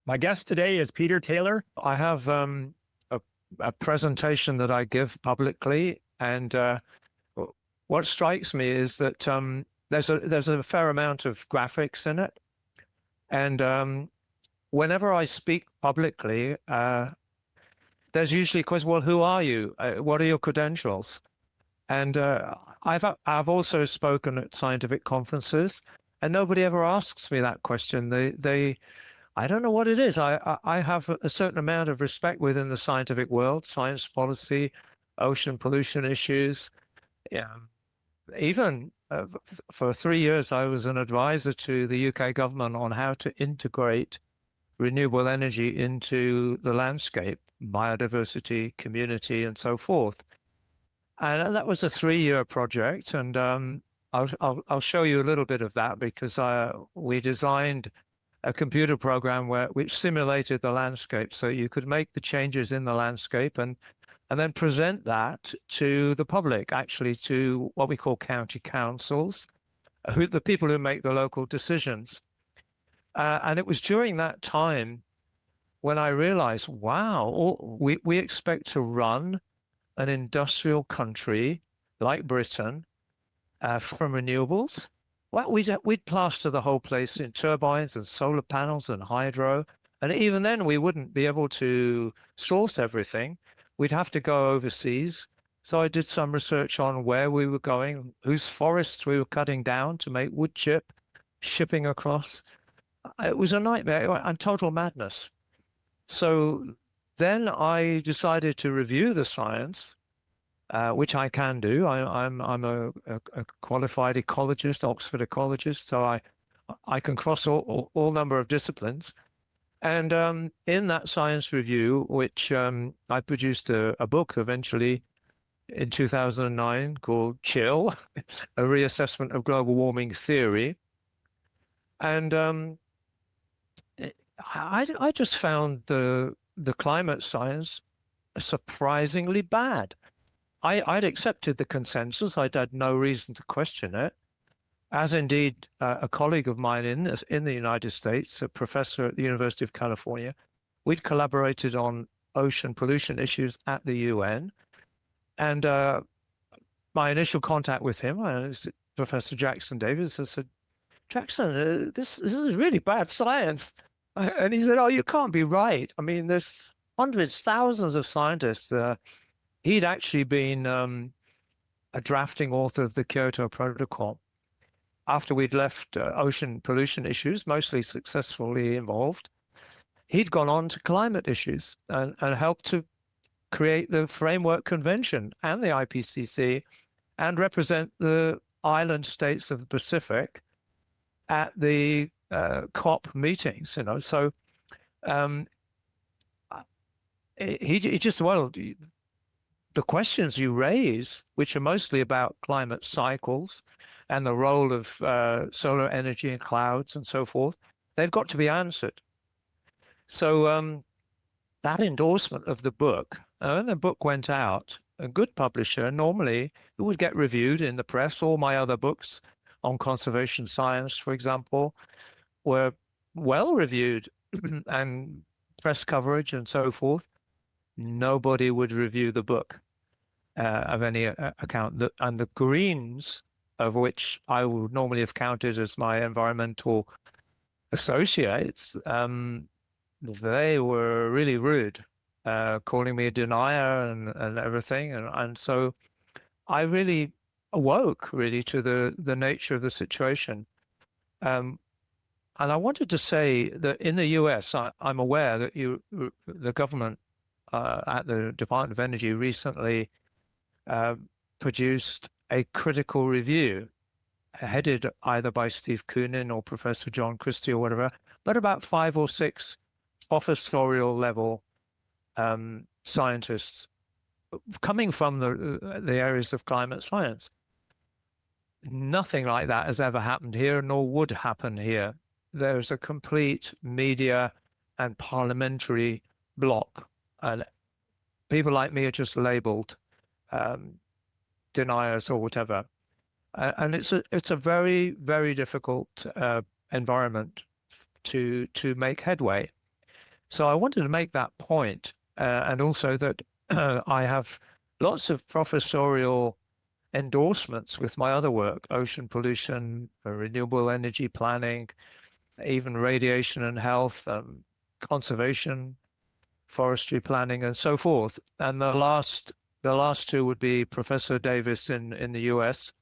My guest today is Peter Taylor. I have a, a presentation that I give publicly, and what strikes me is that there's a fair amount of graphics in it, and whenever I speak publicly, there's usually a question: well, who are you? What are your credentials? And I've also spoken at scientific conferences, and nobody ever asks me that question. They I don't know what it is. I have a certain amount of respect within the scientific world, science policy, ocean pollution issues. Yeah. Even for 3 years, I was an advisor to the UK government on how to integrate renewable energy into the landscape, biodiversity, community, and so forth. And that was a 3-year project. And I'll show you a little bit of that because we designed a computer program which simulated the landscape, so you could make the changes in the landscape and then present that to the public, actually to what we call county councils, the people who make the local decisions. And it was during that time when I realized, wow, we expect to run an industrial country like Britain from renewables. Well, we'd plaster the whole place in turbines and solar panels and hydro. And even then, we wouldn't be able to source everything. We'd have to go overseas. So I did some research on where we were going, whose forests we were cutting down to make wood chip, shipping across. It was a nightmare and total madness. So then I decided to review the science, which I can do. I'm a qualified ecologist, Oxford ecologist, so I can cross all number of disciplines. And in that science review, which I produced a book eventually in 2009 called Chill, a reassessment of global warming theory. And I just found the climate science surprisingly bad. I'd accepted the consensus. I'd had no reason to question it, as indeed a colleague of mine in the United States, a professor at the University of California. We'd collaborated on ocean pollution issues at the UN. And my initial contact with him, Professor Jackson Davis, I said, Jackson, this is really bad science. And he said, oh, you can't be right. I mean, there's hundreds, thousands of scientists. He'd actually been a drafting author of the Kyoto Protocol. After we'd left ocean pollution issues, mostly successfully involved, he'd gone on to climate issues and helped to create the Framework Convention and the IPCC and represent the island states of the Pacific at the COP meetings, So he just, well, the questions you raise, which are mostly about climate cycles and the role of solar energy and clouds and so forth, they've got to be answered. So that endorsement of the book, when the book went out, a good publisher, normally it would get reviewed in the press. All my other books on conservation science, for example, were well reviewed and press coverage and so forth. Nobody would review the book of any account. And the Greens, of which I would normally have counted as my environmental associates, they were really rude, calling me a denier and everything. And so I really awoke really to the nature of the situation. And I wanted to say that in the US, I'm aware that the government at the Department of Energy recently produced a critical review headed either by Steve Koonin or Professor John Christie or whatever, but about 5 or 6 professorial level scientists coming from the areas of climate science. Nothing like that has ever happened here, nor would happen here. There's a complete media and parliamentary block, and people like me are just labeled deniers or whatever. And it's a very, very difficult environment to make headway. So I wanted to make that point, and also that I have lots of professorial endorsements with my other work: ocean pollution, renewable energy planning, even radiation and health, conservation, forestry planning, and so forth. And the last two would be Professor Davis in the US.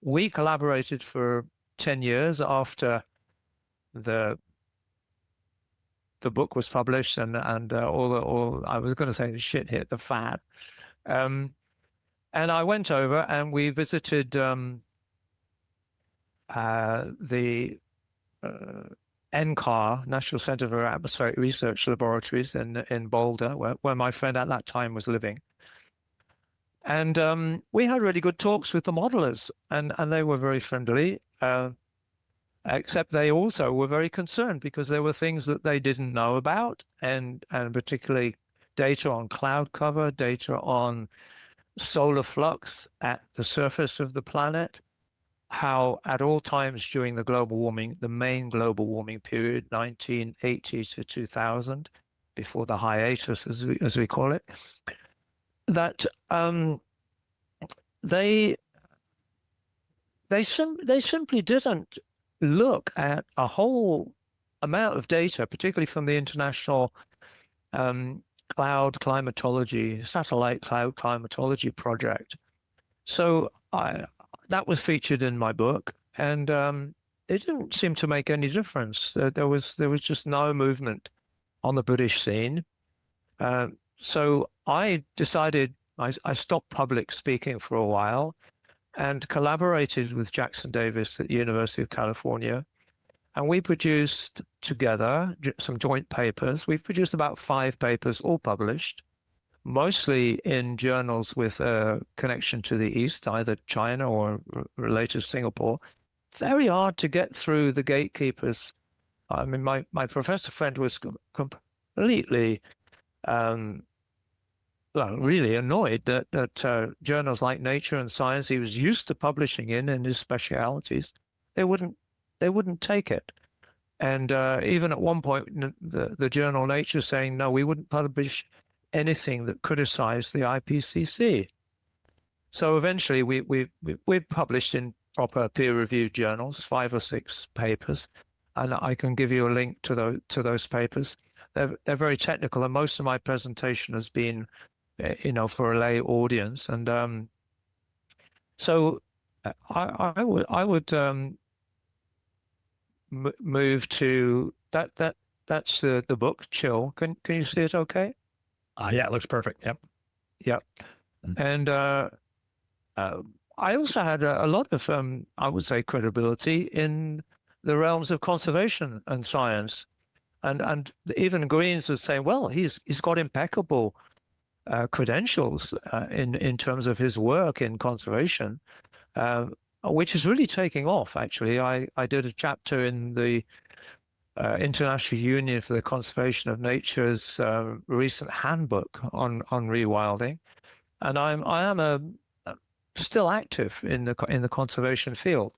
We collaborated for 10 years after the book was published, and all I was going to say the shit hit the fan. And I went over and we visited the NCAR, National Center for Atmospheric Research Laboratories in Boulder, where my friend at that time was living. And we had really good talks with the modelers, and they were very friendly, except they also were very concerned because there were things that they didn't know about, and particularly data on cloud cover, data on solar flux at the surface of the planet, how at all times during the main global warming period, 1980 to 2000, before the hiatus, as we call it, that they simply didn't look at a whole amount of data, particularly from the International Cloud Climatology, Satellite Cloud Climatology Project. So that was featured in my book, and it didn't seem to make any difference. There was just no movement on the British scene. So I decided I stopped public speaking for a while and collaborated with Jackson Davis at the University of California. And we produced together some joint papers. We've produced about 5 papers, all published, mostly in journals with a connection to the East, either China or related to Singapore. Very hard to get through the gatekeepers. I mean, my professor friend was completely really annoyed that journals like Nature and Science he was used to publishing in his specialities, they wouldn't take it. And even at one point, the journal Nature saying, no, we wouldn't publish anything that criticized the IPCC. So eventually we published in proper peer-reviewed journals, 5 or 6 papers, and I can give you a link to those papers. They're very technical, and most of my presentation has been for a lay audience. And so I would move to that. That's the book, Chill. Can you see it okay? Yeah, it looks perfect. Yep. Yep. And I also had a lot of, I would say, credibility in the realms of conservation and science. And even Greens was saying, well, he's got impeccable credentials in terms of his work in conservation, which is really taking off. Actually, I did a chapter in the International Union for the Conservation of Nature's recent handbook on rewilding, and I am still active in the conservation field.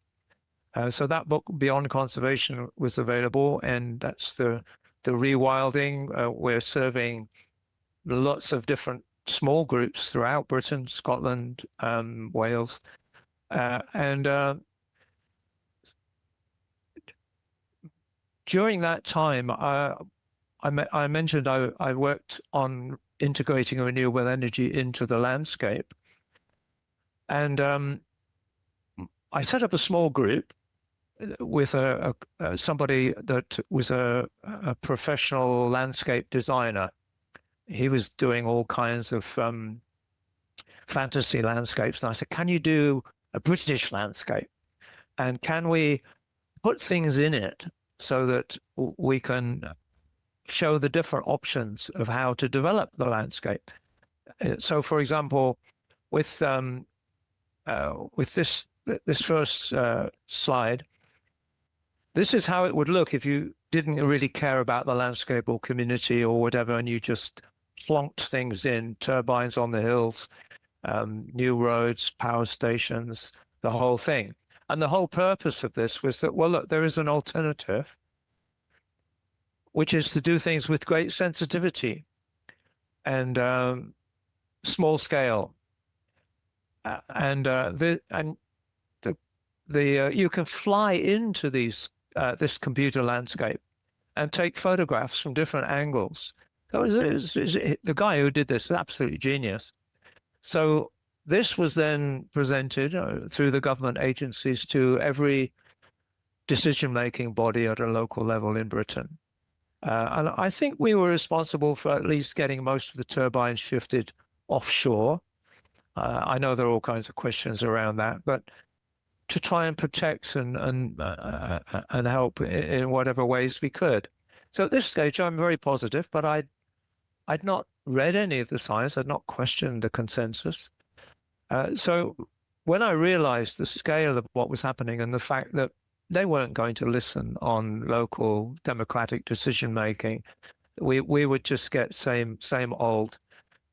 So that book, Beyond Conservation, was available, and that's the rewilding. We're serving lots of different small groups throughout Britain, Scotland, Wales, and during that time, I mentioned I worked on integrating renewable energy into the landscape, and I set up a small group with somebody that was a professional landscape designer. He was doing all kinds of fantasy landscapes. And I said, can you do a British landscape? And can we put things in it so that we can show the different options of how to develop the landscape? So, for example, with this first slide, this is how it would look if you didn't really care about the landscape or community or whatever, and you just plonked things in, turbines on the hills, new roads, power stations, the whole thing. And the whole purpose of this was that, well, look, there is an alternative. which is to do things with great sensitivity and small scale. You can fly into this computer landscape and take photographs from different angles. The guy who did this is absolutely genius. So this was then presented through the government agencies to every decision-making body at a local level in Britain. And I think we were responsible for at least getting most of the turbines shifted offshore. I know there are all kinds of questions around that, but to try and protect and help in whatever ways we could. So at this stage, I'm very positive, but I'd not read any of the science. I'd not questioned the consensus. So when I realized the scale of what was happening and the fact that they weren't going to listen on local democratic decision making, we would just get same old.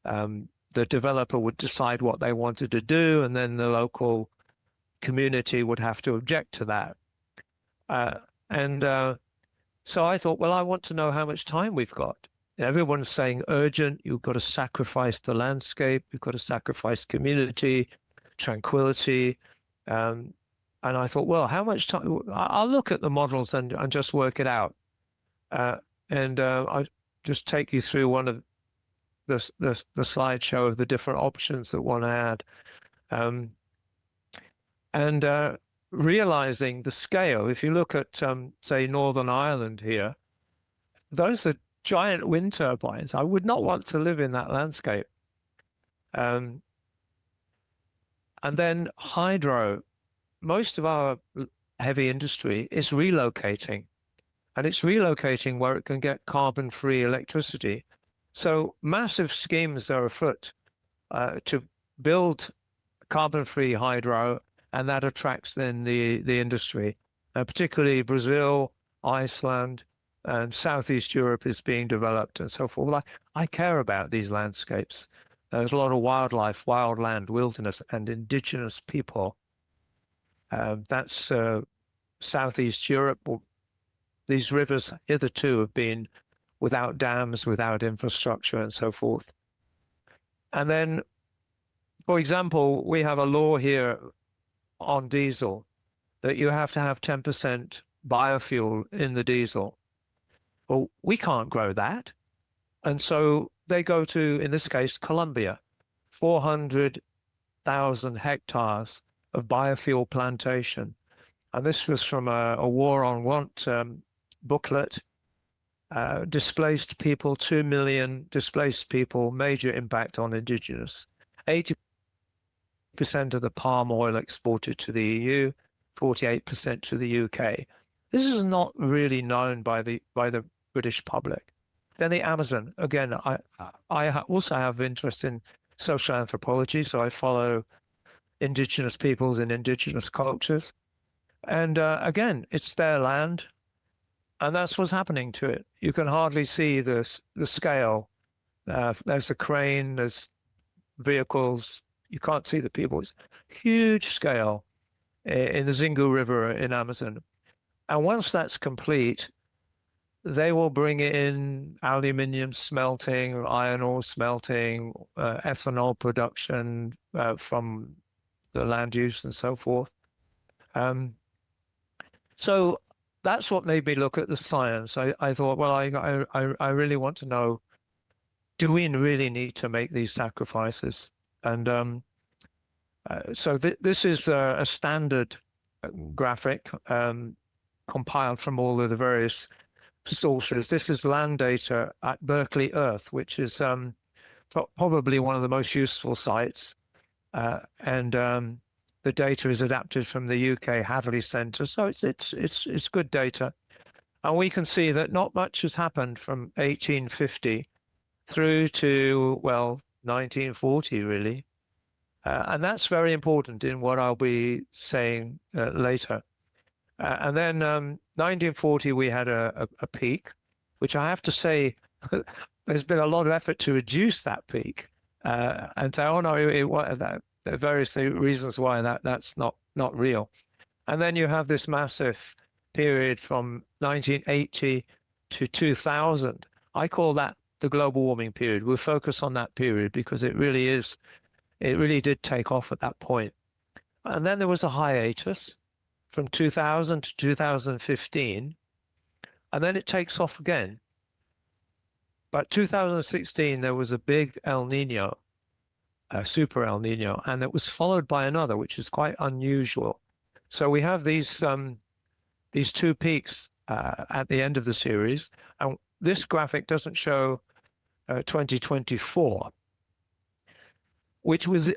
The developer would decide what they wanted to do, and then the local community would have to object to that. So I thought, well, I want to know how much time we've got. Everyone's saying urgent, you've got to sacrifice the landscape, you've got to sacrifice community, tranquility. And I thought, well, how much time? I'll look at the models and just work it out. I just take you through one of the slideshow of the different options that one had. Realizing the scale, if you look at, say, Northern Ireland here, those are giant wind turbines. I would not want to live in that landscape. And then hydro, most of our heavy industry is relocating, and it's relocating where it can get carbon-free electricity. So massive schemes are afoot to build carbon-free hydro, and that attracts then the industry, particularly Brazil, Iceland, and Southeast Europe is being developed and so forth. Well, I care about these landscapes. There's a lot of wildlife, wild land, wilderness, and indigenous people. That's Southeast Europe. These rivers hitherto have been without dams, without infrastructure, and so forth. And then, for example, we have a law here on diesel that you have to have 10% biofuel in the diesel. Well, we can't grow that. And so they go to, in this case, Colombia, 400,000 hectares of biofuel plantation. And this was from a War on Want booklet. Displaced people, 2 million displaced people, major impact on indigenous. 80% of the palm oil exported to the EU, 48% to the UK. This is not really known by the British public. Then the Amazon, again, I also have interest in social anthropology, so I follow indigenous peoples and indigenous cultures. And again, it's their land, and that's what's happening to it. You can hardly see the scale. There's a crane, there's vehicles. You can't see the people. It's huge scale in the Xingu River in Amazon. And once that's complete, they will bring in aluminium smelting, iron ore smelting, ethanol production from the land use and so forth. So that's what made me look at the science. I thought, well, I really want to know, do we really need to make these sacrifices? And so this is a standard graphic compiled from all of the various sources. This is land data at Berkeley Earth, which is probably one of the most useful sites. The data is adapted from the UK Hadley Centre, so it's good data. And we can see that not much has happened from 1850 through to, well, 1940, really. And that's very important in what I'll be saying later. And then 1940, we had a peak, which I have to say, there's been a lot of effort to reduce that peak. And say, oh no, there are various reasons why that's not real. And then you have this massive period from 1980 to 2000. I call that the global warming period. We'll focus on that period because it really did take off at that point. And then there was a hiatus from 2000 to 2015, and then it takes off again. But 2016, there was a big El Nino, a super El Nino, and it was followed by another, which is quite unusual. So we have these two peaks at the end of the series, and this graphic doesn't show 2024, which was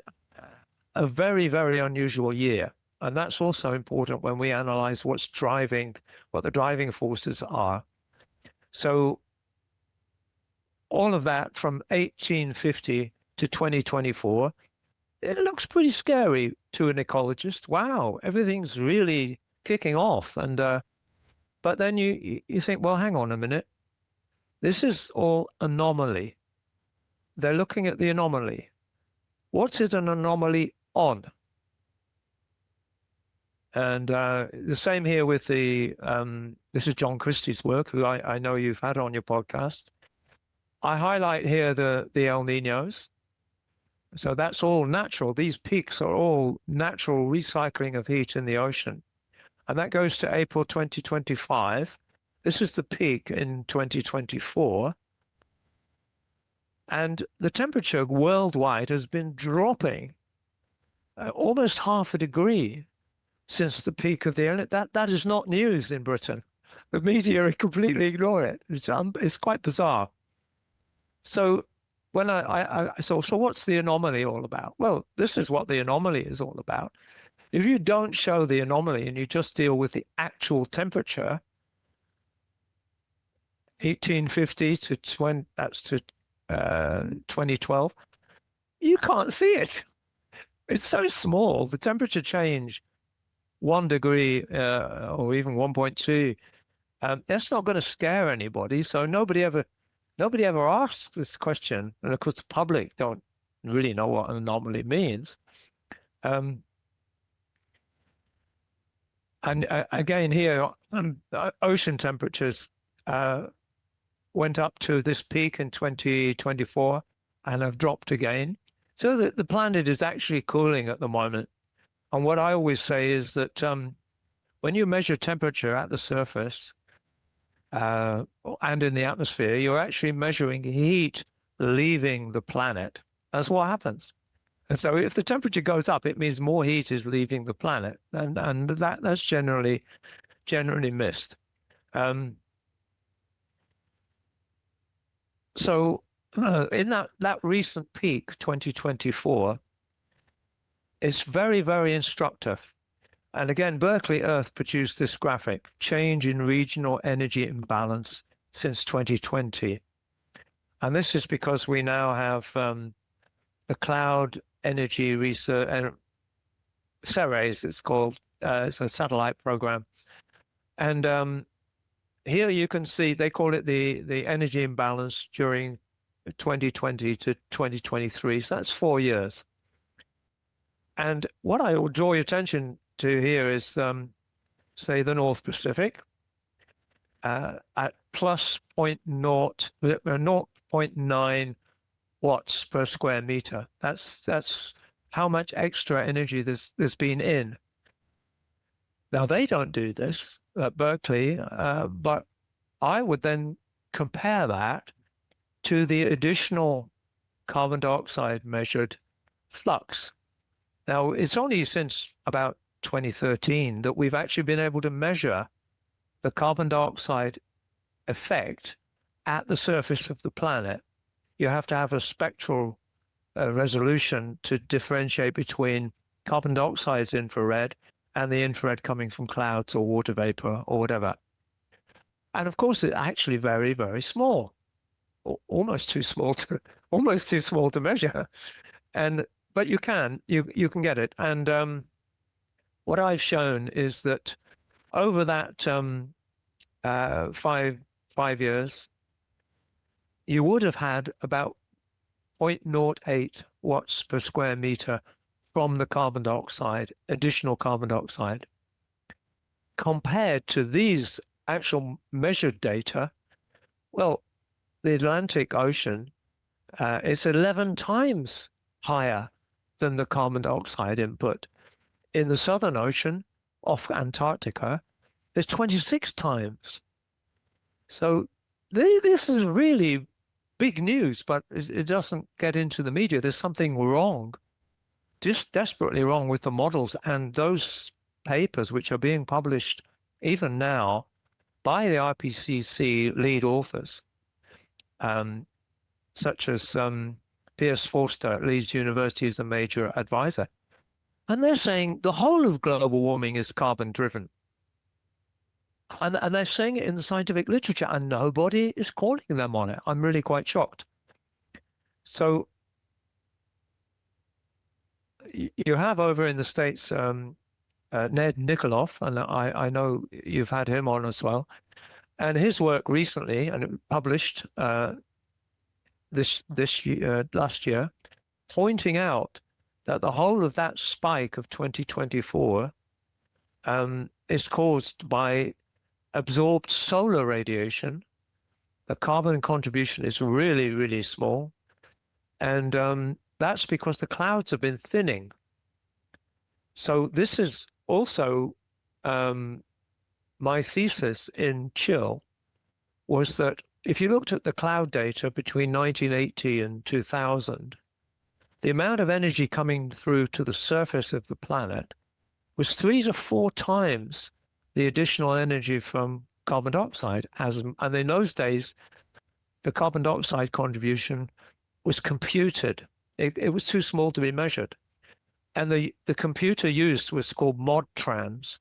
a very, very unusual year. And that's also important when we analyze what the driving forces are. So all of that from 1850 to 2024, it looks pretty scary to an ecologist. Wow, everything's really kicking off. And but then you think, well, hang on a minute. This is all anomaly. They're looking at the anomaly. What's it an anomaly on? And the same here with this is John Christie's work, who I know you've had on your podcast. I highlight here the El Ninos. So that's all natural. These peaks are all natural recycling of heat in the ocean. And that goes to April 2025. This is the peak in 2024. And the temperature worldwide has been dropping almost half a degree since the peak of the El Nino. That is not news in Britain. The media completely ignore it. It's quite bizarre. So when so what's the anomaly all about? Well, this is what the anomaly is all about. If you don't show the anomaly and you just deal with the actual temperature, 1850 to 2012, you can't see it. It's so small. The temperature change 1 degree or even 1.2, that's not going to scare anybody. So nobody ever asks this question. And of course, the public don't really know what an anomaly means. And again here, ocean temperatures went up to this peak in 2024 and have dropped again. So the planet is actually cooling at the moment. And what I always say is that when you measure temperature at the surface and in the atmosphere, you're actually measuring heat leaving the planet. That's what happens. And so if the temperature goes up, it means more heat is leaving the planet. And that's generally missed. So in that recent peak, 2024, it's very, very instructive. And again, Berkeley Earth produced this graphic, change in regional energy imbalance since 2020. And this is because we now have the Cloud Energy Research, CERES it's called, it's a satellite program. And here you can see, they call it the energy imbalance during 2020 to 2023. So that's 4 years. And what I will draw your attention to here is, say, the North Pacific at plus 0.9 watts per square meter. That's how much extra energy there's been in. Now, they don't do this at Berkeley, but I would then compare that to the additional carbon dioxide measured flux. Now, it's only since about 2013 that we've actually been able to measure the carbon dioxide effect at the surface of the planet. You have to have a spectral resolution to differentiate between carbon dioxide's infrared and the infrared coming from clouds or water vapor or whatever. And of course, it's actually very, very small, almost too small to measure. But you can get it. And what I've shown is that over that 5 years, you would have had about 0.08 watts per square meter from the carbon dioxide, additional carbon dioxide, compared to these actual measured data, Well, the Atlantic Ocean is 11 times higher than the carbon dioxide input. In the Southern Ocean, off Antarctica, there's 26 times. So this is really big news, but it doesn't get into the media. There's something wrong, just desperately wrong with the models and those papers which are being published even now by the IPCC lead authors, such as Piers Forster at Leeds University is a major advisor. And they're saying the whole of global warming is carbon driven. And they're saying it in the scientific literature, and nobody is calling them on it. I'm really quite shocked. So you have over in the States Ned Nikoloff, and I know you've had him on as well. And his work recently, and published last year, pointing out that the whole of that spike of 2024 is caused by absorbed solar radiation. The carbon contribution is really, really small. And that's because the clouds have been thinning. So this is also my thesis in Chill, was that if you looked at the cloud data between 1980 and 2000, the amount of energy coming through to the surface of the planet was 3 to 4 times the additional energy from carbon dioxide. And in those days, the carbon dioxide contribution was computed. It was too small to be measured. And the computer used was called ModTrans,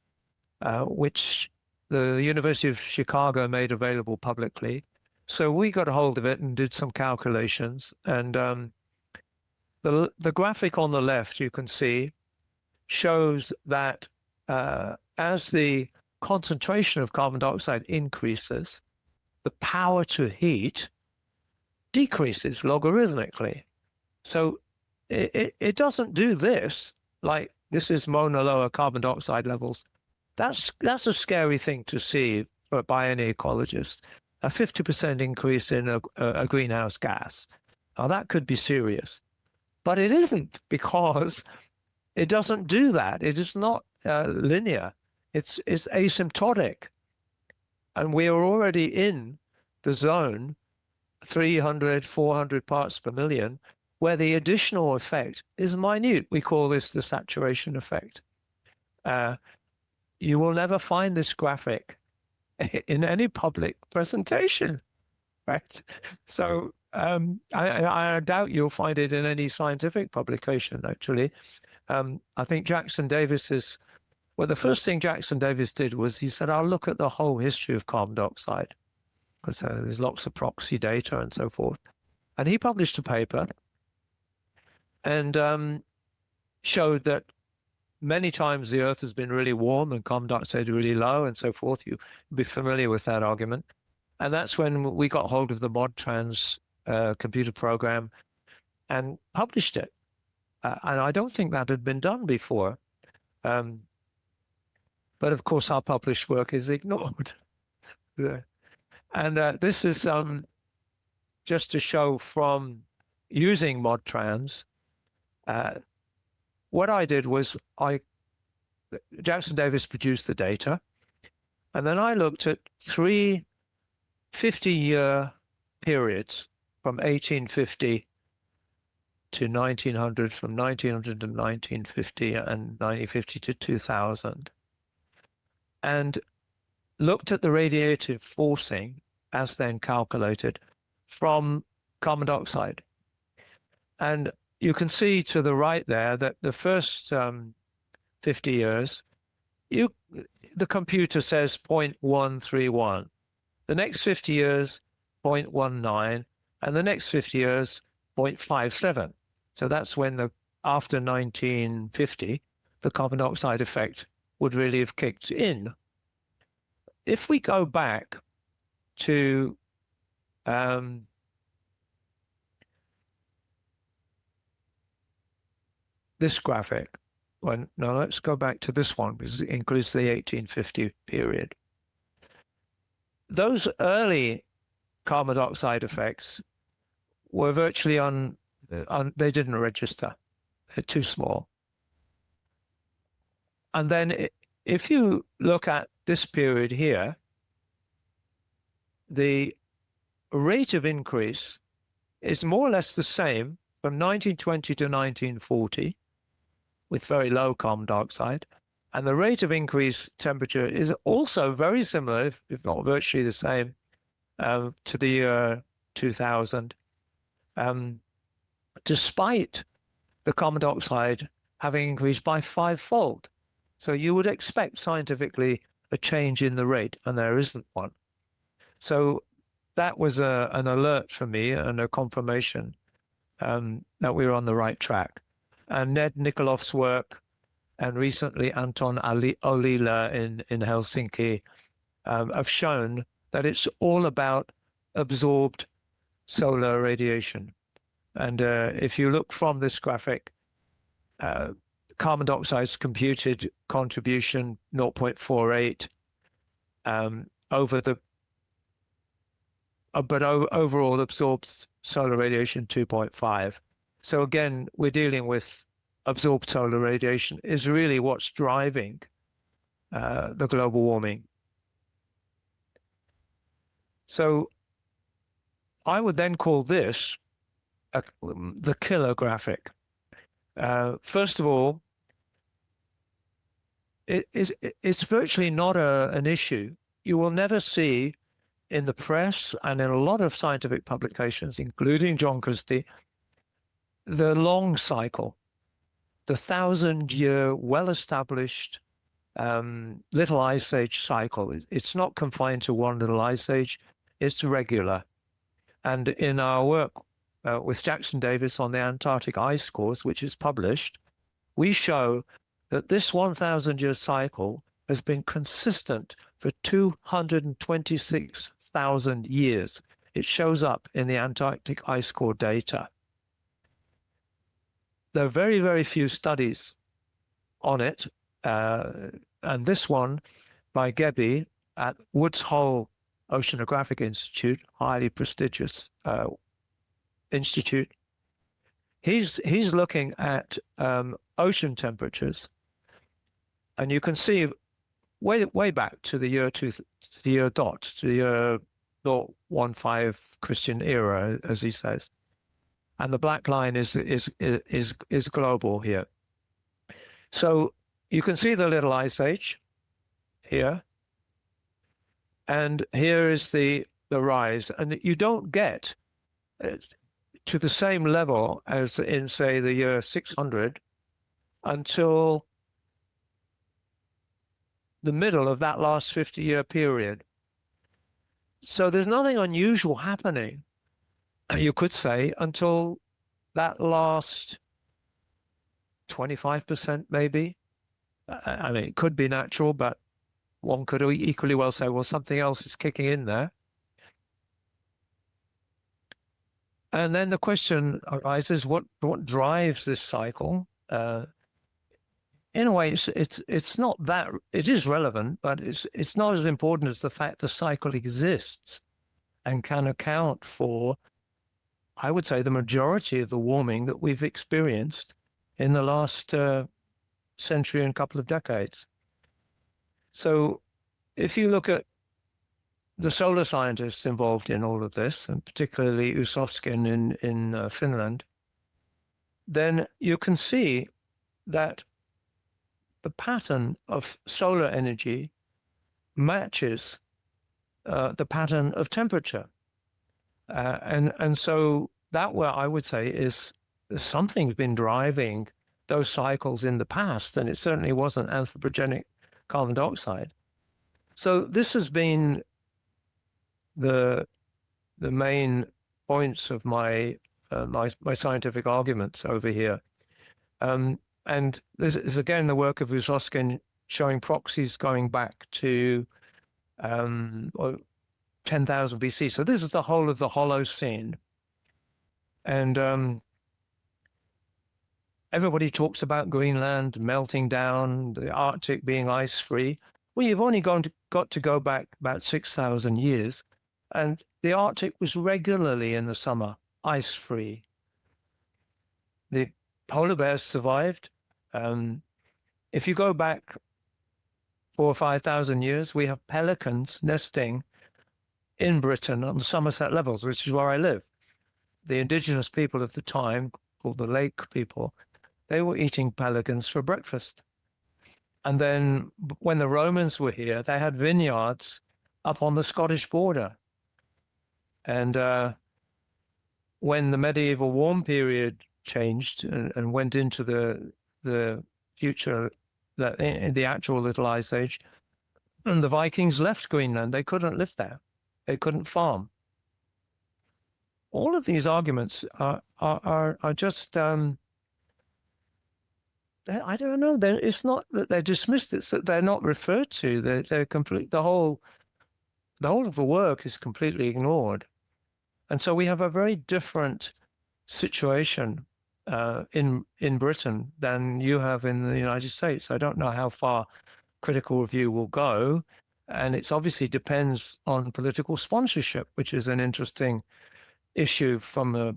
which the University of Chicago made available publicly. So we got a hold of it and did some calculations. And the graphic on the left, you can see, shows that as the concentration of carbon dioxide increases, the power to heat decreases logarithmically. So it doesn't do this, like this is Mauna Loa carbon dioxide levels. That's a scary thing to see by any ecologist. A 50% increase in a greenhouse gas. Now that could be serious, but it isn't, because it doesn't do that. It is not linear. It's asymptotic. And we are already in the zone 300, 400 parts per million, where the additional effect is minute. We call this the saturation effect. You will never find this graphic in any public presentation, right? So I doubt you'll find it in any scientific publication, actually. I think Jackson Davis well, the first thing Jackson Davis did was he said, I'll look at the whole history of carbon dioxide, because there's lots of proxy data and so forth. And he published a paper and showed that many times the Earth has been really warm and carbon dioxide really low and so forth. You'll be familiar with that argument. And that's when we got hold of the ModTrans computer program and published it. And I don't think that had been done before. But of course, our published work is ignored. And this is just to show from using ModTrans. What I did was Jackson Davis produced the data, and then I looked at 3 50-year periods from 1850 to 1900, from 1900 to 1950, and 1950 to 2000, and looked at the radiative forcing as then calculated from carbon dioxide. And you can see to the right there that the first 50 years, the computer says 0.131. The next 50 years, 0.19, and the next 50 years, 0.57. So that's when after 1950, the carbon dioxide effect would really have kicked in. If we go back to this graphic, well, no, let's go back to this one because it includes the 1850 period. Those early carbon dioxide effects were virtually they didn't register. They're too small. And then if you look at this period here, the rate of increase is more or less the same from 1920 to 1940 with very low carbon dioxide. And the rate of increase temperature is also very similar, if not virtually the same, to the year 2000, despite the carbon dioxide having increased by 5-fold. So you would expect scientifically a change in the rate, and there isn't one. So that was an alert for me and a confirmation that we were on the right track. And Ned Nikoloff's work, and recently Anton Olila in Helsinki, have shown that it's all about absorbed solar radiation. And if you look from this graphic, carbon dioxide's computed contribution 0.48 over the but overall absorbed solar radiation 2.5. So again, we're dealing with absorbed solar radiation is really what's driving the global warming. So I would then call this the killer graphic. First of all, it's virtually not an issue. You will never see in the press and in a lot of scientific publications, including John Christie, the long cycle, the 1,000-year well-established little ice age cycle. It's not confined to one little ice age, it's regular. And in our work with Jackson Davis on the Antarctic ice cores, which is published, we show that this 1,000-year cycle has been consistent for 226,000 years. It shows up in the Antarctic ice core data. There are very, very few studies on it, and this one by Gebbie at Woods Hole Oceanographic Institute, highly prestigious institute. He's looking at ocean temperatures, and you can see way back to the year to the year 0.15 Christian era, as he says, and the black line is global here. So you can see the little ice age here, and here is the rise, and you don't get to the same level as in, say, the year 600 until the middle of that last 50-year period. So there's nothing unusual happening, you could say, until that last 25% maybe. I mean, it could be natural, but one could equally well say, well, something else is kicking in there. And then the question arises, what drives this cycle? In a way, it's not that, it is relevant, but it's not as important as the fact the cycle exists and can account for, I would say, the majority of the warming that we've experienced in the last century and couple of decades. So if you look at the solar scientists involved in all of this, and particularly Usoskin in Finland, then you can see that the pattern of solar energy matches the pattern of temperature. And so that, where I would say, is something's been driving those cycles in the past, and it certainly wasn't anthropogenic carbon dioxide. So this has been the main points of my my scientific arguments over here. And this is again the work of Usoskin showing proxies going back to 10,000 BC. So this is the whole of the Holocene. And everybody talks about Greenland melting down, the Arctic being ice-free. Well, you've only got to go back about 6,000 years, And the Arctic was regularly in the summer ice-free. The polar bears survived. If you go back 4,000 or 5,000 years, we have pelicans nesting in Britain on the Somerset Levels, which is where I live. The indigenous people of the time, called the Lake people, they were eating pelicans for breakfast. And then when the Romans were here, they had vineyards up on the Scottish border. And when the medieval warm period changed and went into the future, the actual Little Ice Age, and the Vikings left Greenland, they couldn't live there. They couldn't farm. All of these arguments are just I don't know. It's not that they're dismissed; it's that they're not referred to. They're complete. The whole of the work is completely ignored, and so we have a very different situation in Britain than you have in the United States. I don't know how far critical review will go, and it obviously depends on political sponsorship, which is an interesting issue from a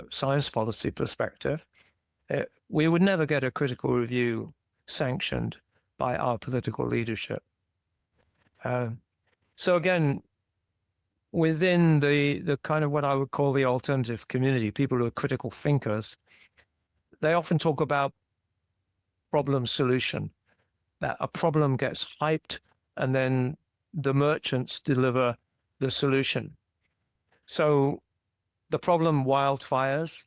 science policy perspective. We would never get a critical review sanctioned by our political leadership. So again, within the kind of what I would call the alternative community, people who are critical thinkers, they often talk about problem solution, that a problem gets hyped and then the merchants deliver the solution. So the problem, wildfires,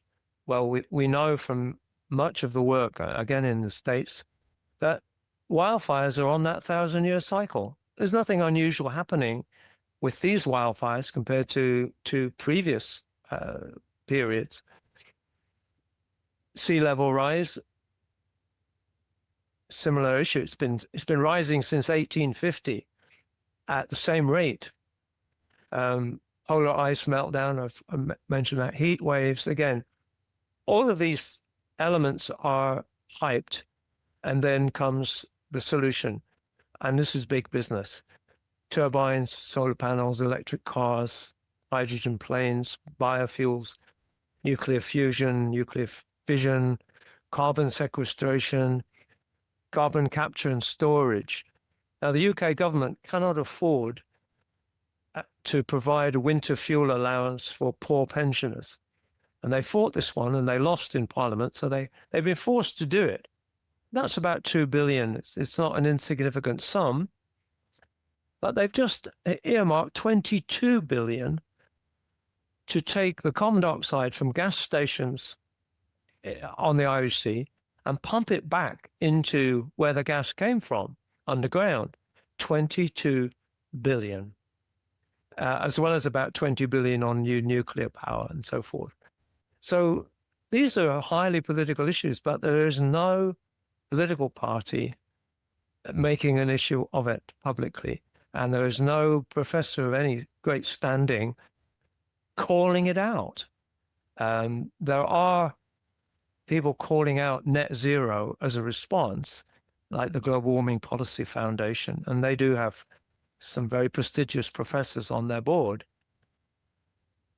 well, we know from much of the work, again, in the States, that wildfires are on that 1,000-year cycle. There's nothing unusual happening with these wildfires compared to previous periods. Sea level rise, similar issue. It's been rising since 1850 at the same rate. Polar ice meltdown, I've mentioned that, heat waves, again, all of these elements are hyped, and then comes the solution. And this is big business. Turbines, solar panels, electric cars, hydrogen planes, biofuels, nuclear fusion, nuclear fission, carbon sequestration, carbon capture and storage. Now, the UK government cannot afford to provide a winter fuel allowance for poor pensioners. And they fought this one and they lost in Parliament, so they've been forced to do it. That's about 2 billion. It's not an insignificant sum, but they've just earmarked 22 billion to take the carbon dioxide from gas stations on the Irish Sea and pump it back into where the gas came from, underground. 22 billion, as well as about 20 billion on new nuclear power and so forth. So these are highly political issues, but there is no political party making an issue of it publicly. And there is no professor of any great standing calling it out. There are people calling out net zero as a response, like the Global Warming Policy Foundation, and they do have some very prestigious professors on their board.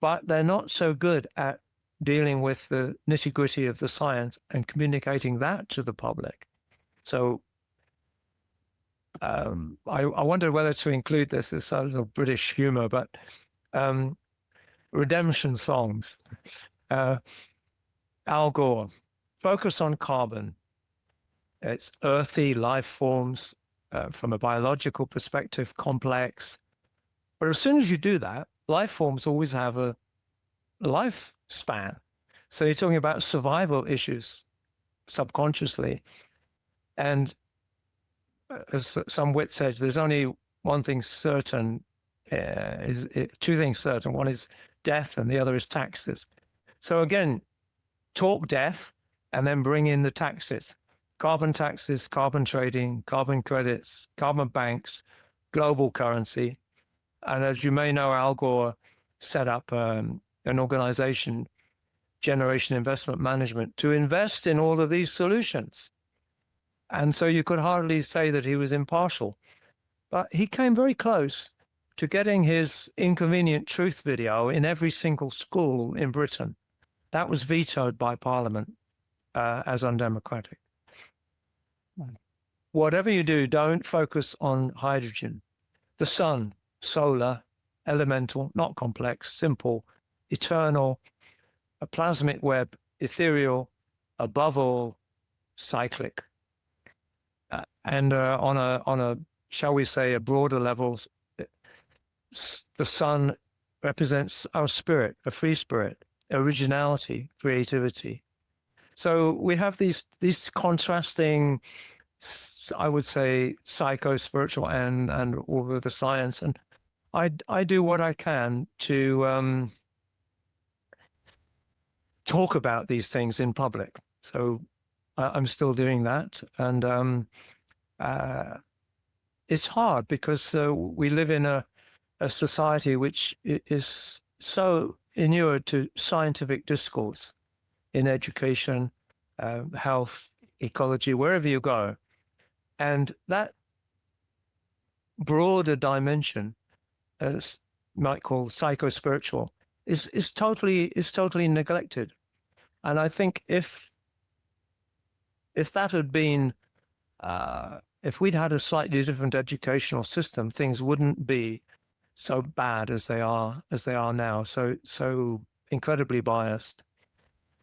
But they're not so good at dealing with the nitty-gritty of the science and communicating that to the public. So I wonder whether to include this as sort of British humor, but redemption songs. Al Gore, focus on carbon. It's earthy life forms from a biological perspective, complex. But as soon as you do that, life forms always have a lifespan. So you're talking about survival issues subconsciously. And as some wit said, there's only one thing certain, two things certain. One is death and the other is taxes. So again, talk death and then bring in the taxes. Carbon taxes, carbon trading, carbon credits, carbon banks, global currency. And as you may know, Al Gore set up an organization, Generation Investment Management, to invest in all of these solutions. And so you could hardly say that he was impartial. But he came very close to getting his Inconvenient Truth video in every single school in Britain. That was vetoed by Parliament as undemocratic. Whatever you do, don't focus on hydrogen. The sun, solar, elemental, not complex, simple, eternal, a plasmic web, ethereal, above all, cyclic. And on a, shall we say, a broader level, the sun represents our spirit, a free spirit, originality, creativity. So we have these contrasting, I would say, psycho-spiritual and all of the science. And I do what I can to talk about these things in public. So I'm still doing that. And it's hard because we live in a society which is so inured to scientific discourse in education, health, ecology, wherever you go. And that broader dimension, as might call psycho-spiritual, is totally neglected. And I think if that had been, if we'd had a slightly different educational system, things wouldn't be so bad as they are now. So incredibly biased.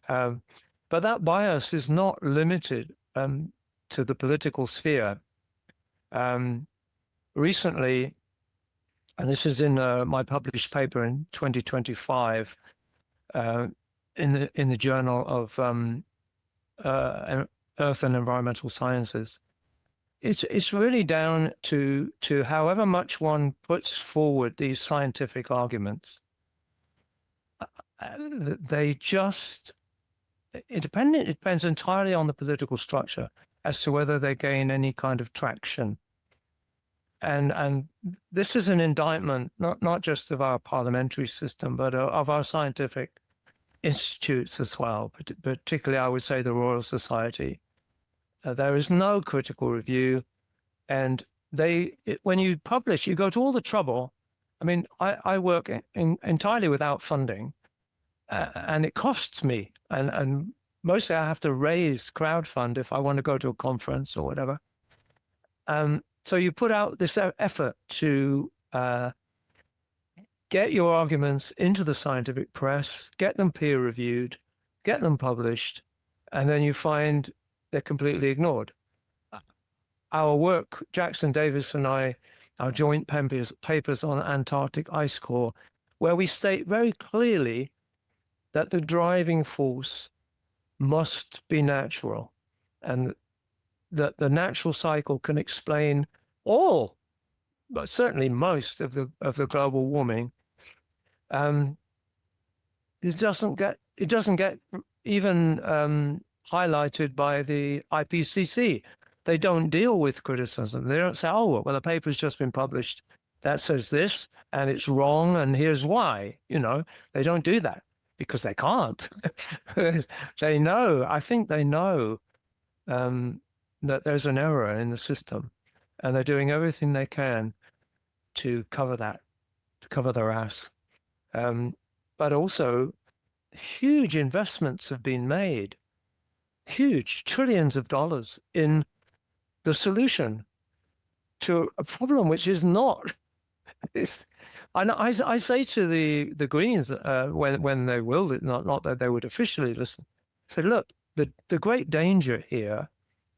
But that bias is not limited to the political sphere. Recently, and this is in my published paper in 2025 in the Journal of Earth and Environmental Sciences, it's really down to however much one puts forward these scientific arguments. They just it depends entirely on the political structure as to whether they gain any kind of traction. And this is an indictment not just of our parliamentary system, but of our scientific institutes as well, particularly I would say the Royal Society. There is no critical review, and when you publish, you go to all the trouble. I mean, I work entirely without funding, and it costs me, and mostly I have to raise crowdfund if I want to go to a conference or whatever. So you put out this effort to get your arguments into the scientific press, get them peer reviewed, get them published, and then you find they're completely ignored. Our work, Jackson Davis and I, our joint papers on Antarctic ice core, where we state very clearly that the driving force must be natural, and that the natural cycle can explain all, but certainly most of the global warming. It doesn't get even highlighted by the IPCC. They don't deal with criticism. They don't say, oh, well, the paper's just been published that says this, and it's wrong, and here's why. You know, they don't do that because they can't. They know. I think they know that there's an error in the system, and they're doing everything they can to cover that, to cover their ass. But also, huge investments have been made, huge trillions of dollars in the solution to a problem which is not. And I say to the Greens when they will, not that they would officially listen, say, look, the great danger here,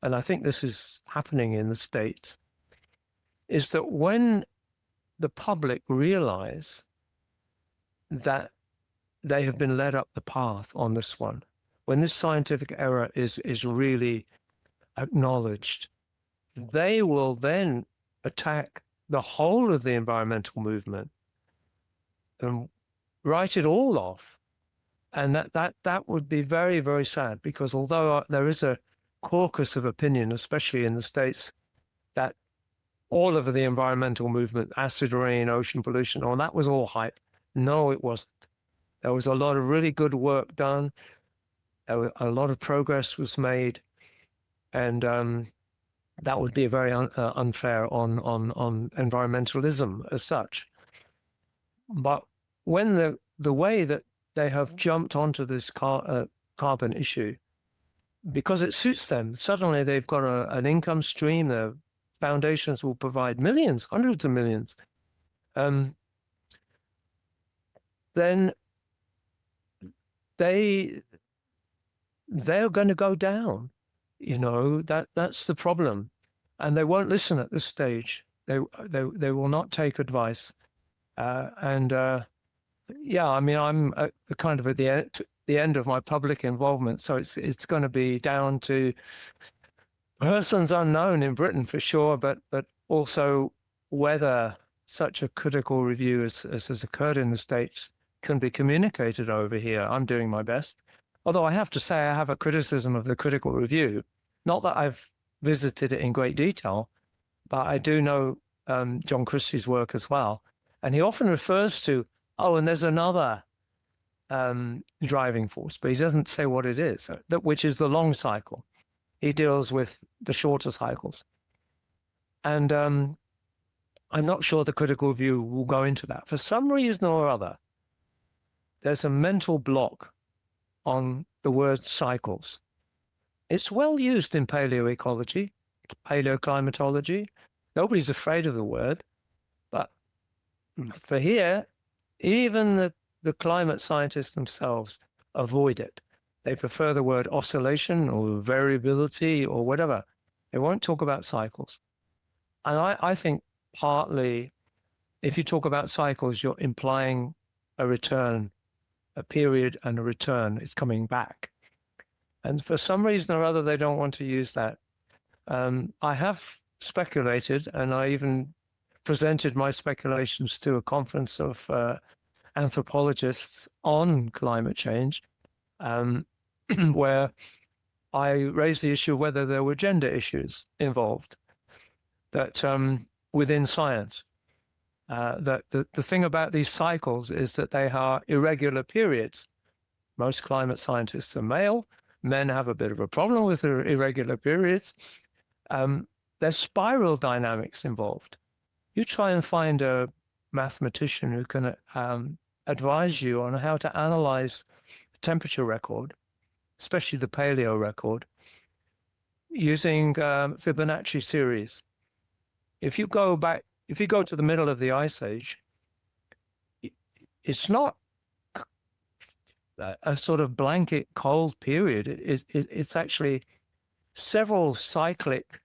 and I think this is happening in the States, is that when the public realize that they have been led up the path on this one, when this scientific error is really acknowledged, they will then attack the whole of the environmental movement and write it all off. And that would be very, very sad, because although there is a caucus of opinion, especially in the States, that all of the environmental movement, acid rain, ocean pollution, all that was all hype. No, it wasn't. There was a lot of really good work done. A lot of progress was made, and that would be very unfair on environmentalism as such. But when the way that they have jumped onto this carbon issue, because it suits them, suddenly they've got an income stream. Their foundations will provide millions, hundreds of millions. Then they're going to go down. That's the problem, and they won't listen at this stage. They will not take advice, yeah, I mean, I'm kind of at the end of my public involvement, so it's going to be down to persons unknown in Britain for sure, but also whether such a critical review as has occurred in the States can be communicated over here. I'm doing my best. Although I have to say I have a criticism of the critical review. Not that I've visited it in great detail, but I do know John Christie's work as well. And he often refers to, and there's another driving force, but he doesn't say what it is, which is the long cycle. He deals with the shorter cycles. And I'm not sure the critical view will go into that. For some reason or other, there's a mental block on the word cycles. It's well used in paleoecology, paleoclimatology. Nobody's afraid of the word. But for here, even the climate scientists themselves avoid it. They prefer the word oscillation or variability or whatever. They won't talk about cycles. And I think partly, if you talk about cycles, you're implying a return, a period and a return. It's coming back. And for some reason or other, they don't want to use that. I have speculated, and I even presented my speculations to a conference of anthropologists on climate change, where I raised the issue whether there were gender issues involved, that within science, that the thing about these cycles is that they are irregular periods. Most climate scientists are male. Men have a bit of a problem with irregular periods. There's spiral dynamics involved. You try and find a mathematician who can advise you on how to analyze the temperature record, especially the paleo record, using Fibonacci series. If you go to the middle of the Ice Age, it's not a sort of blanket cold period. It's actually several cyclic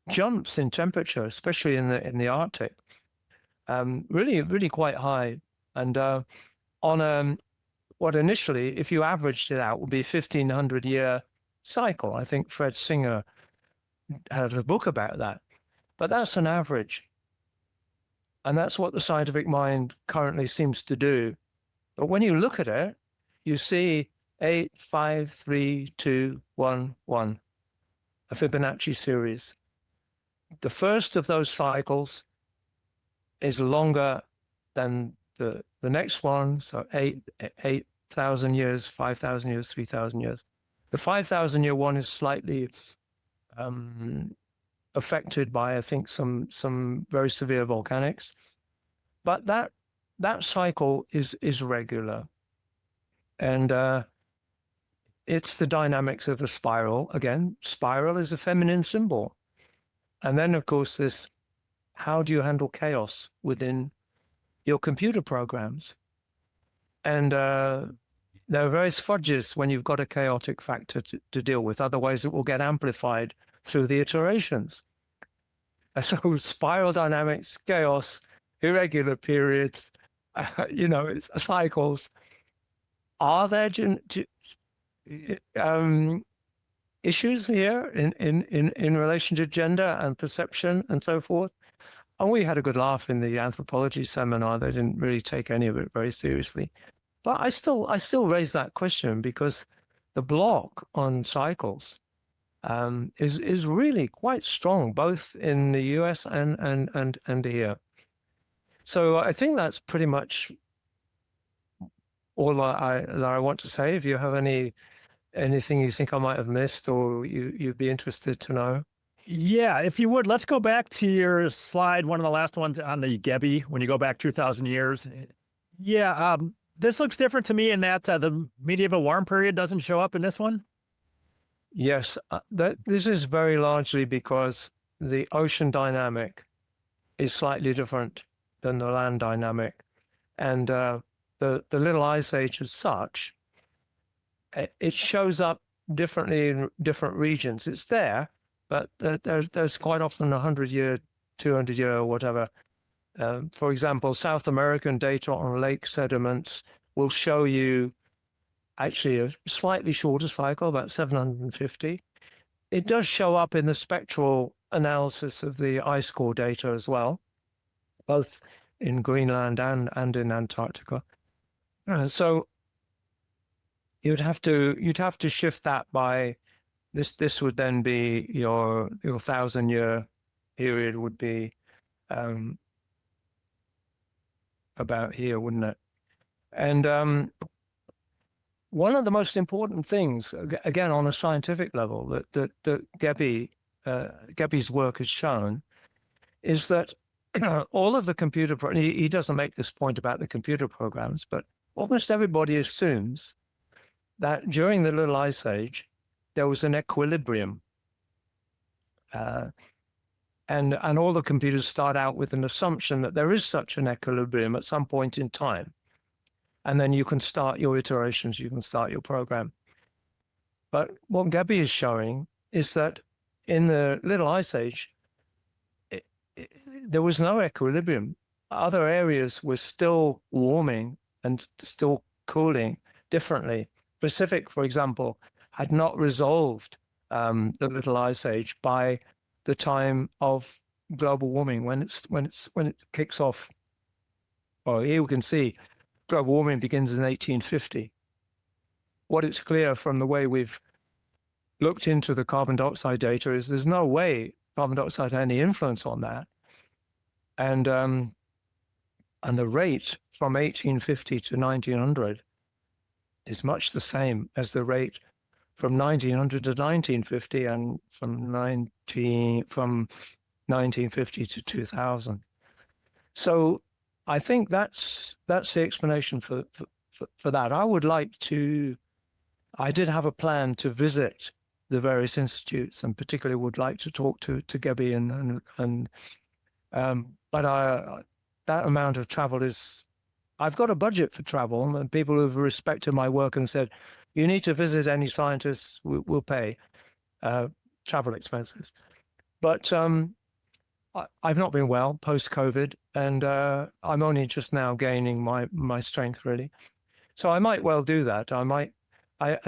jumps in temperature, especially in the Arctic, really quite high. And on what initially, if you averaged it out, would be 1,500-year cycle. I think Fred Singer had a book about that. But that's an average. And that's what the scientific mind currently seems to do. But when you look at it, you see 8, 5, 3, 2, 1, 1, a Fibonacci series. The first of those cycles is longer than the next one. So 8,000 years, 5,000 years, 3,000 years. The 5,000-year one is slightly affected by, I think, some very severe volcanics, but that cycle is regular, and it's the dynamics of a spiral. Again, spiral is a feminine symbol, and then of course this: how do you handle chaos within your computer programs? And there are various fudges when you've got a chaotic factor to deal with. Otherwise, it will get amplified through the iterations. So spiral dynamics, chaos, irregular periods, it's cycles. Are there issues here in relation to gender and perception and so forth? And we had a good laugh in the anthropology seminar. They didn't really take any of it very seriously. But I still raise that question because the block on cycles is really quite strong, both in the US and here. So I think that's pretty much all I want to say. If you have anything you think I might have missed or you'd be interested to know. Yeah, if you would, let's go back to your slide, one of the last ones on the Gebbie, when you go back 2,000 years. Yeah, this looks different to me in that the medieval warm period doesn't show up in this one. Yes, this is very largely because the ocean dynamic is slightly different than the land dynamic. And the little ice age as such, it shows up differently in different regions. It's there, but there's quite often 100-year, 200-year, or whatever. For example, South American data on lake sediments will show you actually a slightly shorter cycle, about 750. It does show up in the spectral analysis of the ice core data as well, both in Greenland and in Antarctica. So you'd have to shift that by this would then be your 1,000-year period would be about here, wouldn't it? And one of the most important things, again on a scientific level, that Gebbie's work has shown, is that all of the computer he doesn't make this point about the computer programs, but almost everybody assumes that during the Little Ice Age there was an equilibrium, and all the computers start out with an assumption that there is such an equilibrium at some point in time, and then you can start your iterations, you can start your program. But what Gebbie is showing is that in the Little Ice Age, there was no equilibrium. Other areas were still warming and still cooling differently. Pacific, for example, had not resolved the Little Ice Age by the time of global warming when it kicks off. Well, here we can see global warming begins in 1850. What is clear from the way we've looked into the carbon dioxide data is there's no way carbon dioxide had any influence on that. And the rate from 1850 to 1900 is much the same as the rate from 1900 to 1950 and from 1950 to 2000. So I think that's the explanation for that. I did have a plan to visit the various institutes, and particularly would like to talk to Gebbie but that amount of travel I've got a budget for travel, and people who've respected my work and said, you need to visit any scientists, we'll pay travel expenses. But I've not been well post-COVID, and I'm only just now gaining my strength, really. So I might well do that. I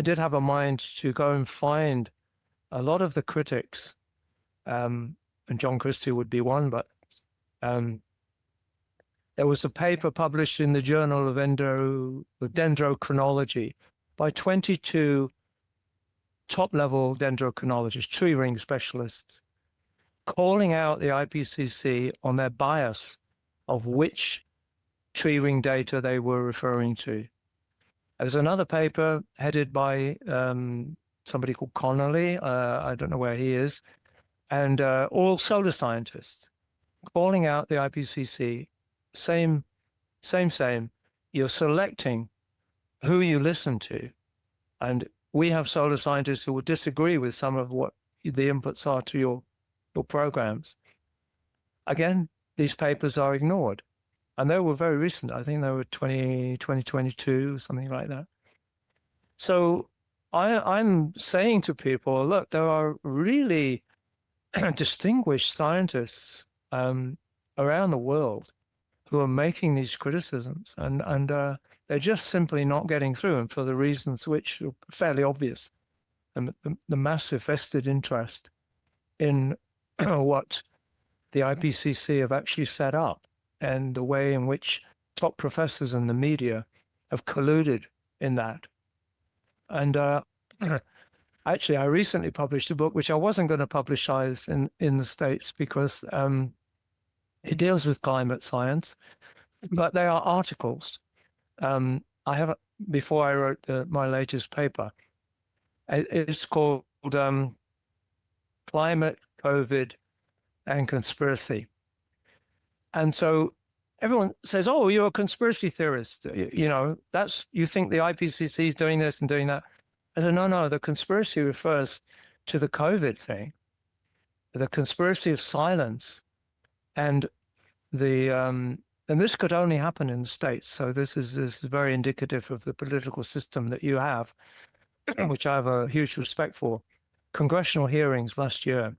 did have a mind to go and find a lot of the critics, and John Christie would be one, but there was a paper published in the Journal of Dendrochronology by 22 top-level dendrochronologists, tree ring specialists, calling out the IPCC on their bias of which tree ring data they were referring to. There's another paper headed by somebody called Connolly, I don't know where he is, and all solar scientists calling out the IPCC. Same. You're selecting who you listen to. And we have solar scientists who will disagree with some of what the inputs are to your programs. Again, these papers are ignored. And they were very recent. I think they were 2022, something like that. So I'm saying to people, look, there are really distinguished scientists around the world who are making these criticisms, and they're just simply not getting through, and for the reasons which are fairly obvious. And the massive vested interest in what the IPCC have actually set up, and the way in which top professors and the media have colluded in that. And actually, I recently published a book which I wasn't going to publicize in the States because it deals with climate science, but they are articles. I have, before I wrote my latest paper, it's called Climate COVID, and conspiracy. And so everyone says, oh, you're a conspiracy theorist. You think the IPCC is doing this and doing that. I said, no, the conspiracy refers to the COVID thing, the conspiracy of silence. And and this could only happen in the States. So this is very indicative of the political system that you have, which I have a huge respect for. Congressional hearings last year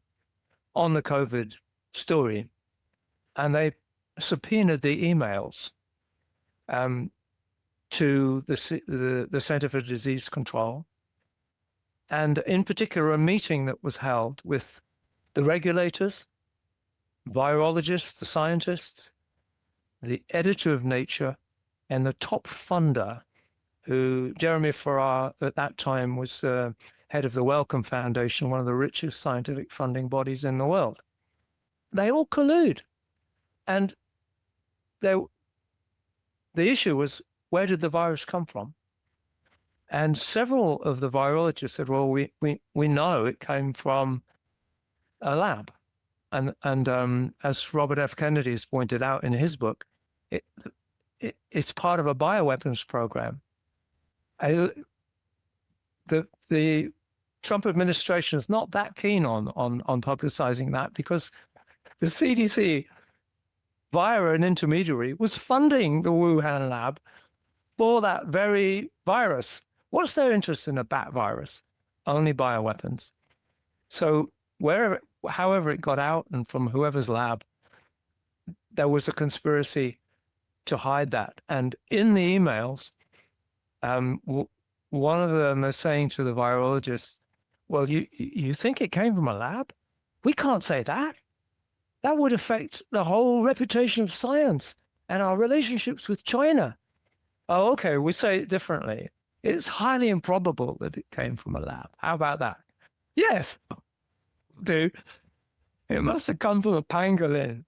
on the COVID story, and they subpoenaed the emails to the Center for Disease Control, and in particular a meeting that was held with the regulators, virologists, the scientists, the editor of Nature, and the top funder, who Jeremy Farrar at that time was head of the Wellcome Foundation, one of the richest scientific funding bodies in the world. They all collude. And the issue was, where did the virus come from? And several of the virologists said, well, we know it came from a lab. And as Robert F. Kennedy has pointed out in his book, it's part of a bioweapons program. The Trump administration is not that keen on publicizing that, because the CDC, via an intermediary, was funding the Wuhan lab for that very virus. What's their interest in a bat virus? Only bioweapons. So however it got out and from whoever's lab, there was a conspiracy to hide that. And in the emails, one of them is saying to the virologist, well, you think it came from a lab? We can't say that. That would affect the whole reputation of science and our relationships with China. Oh, okay, we say it differently. It's highly improbable that it came from a lab. How about that? Yes, dude. It must have come from a pangolin,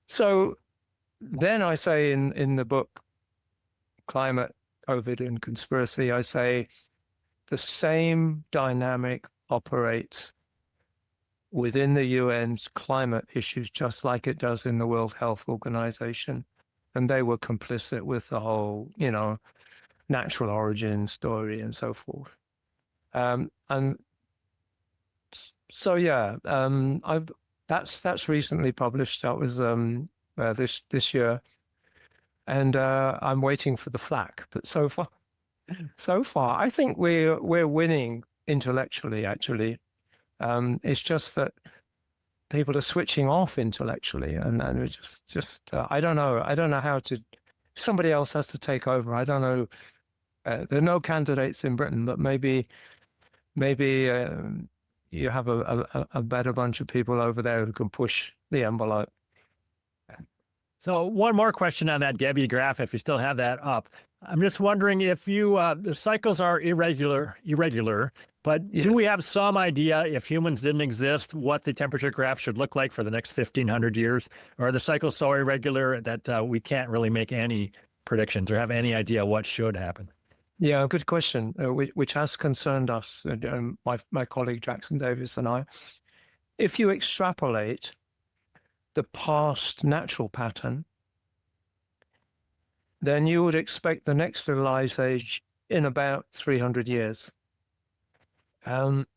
So then I say in the book, Climate, COVID, and Conspiracy, I say the same dynamic operates within the UN's climate issues, just like it does in the World Health Organization. And they were complicit with the whole, natural origin story and so forth. And so, yeah, that's recently published. That was this year. And I'm waiting for the flack. But so far, I think we're winning intellectually, actually. It's just that people are switching off intellectually, and we're just I don't know how to. Somebody else has to take over. I don't know. There are no candidates in Britain, but maybe you have a better bunch of people over there who can push the envelope. So one more question on that Gebbie graph, if you still have that up. I'm just wondering if the cycles are irregular, but Yes. Do we have some idea, if humans didn't exist, what the temperature graph should look like for the next 1,500 years? Or are the cycles so irregular that we can't really make any predictions or have any idea what should happen? Yeah, good question, which has concerned us, my colleague Jackson Davis and I. If you extrapolate the past natural pattern, then you would expect the next little ice age in about 300 years. And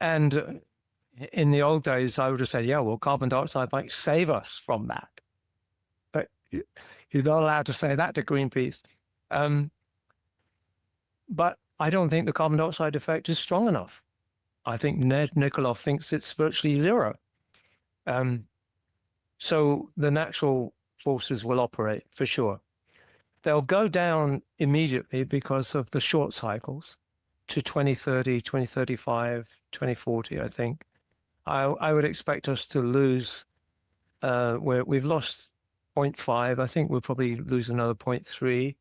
in the old days, I would have said, yeah, well, carbon dioxide might save us from that. But you're not allowed to say that to Greenpeace. But I don't think the carbon dioxide effect is strong enough. I think Ned Nikolov thinks it's virtually zero. So the natural forces will operate for sure. They'll go down immediately because of the short cycles to 2030, 2035, 2040, I think. I would expect us to lose, we've lost 0.5. I think we'll probably lose another 0.3,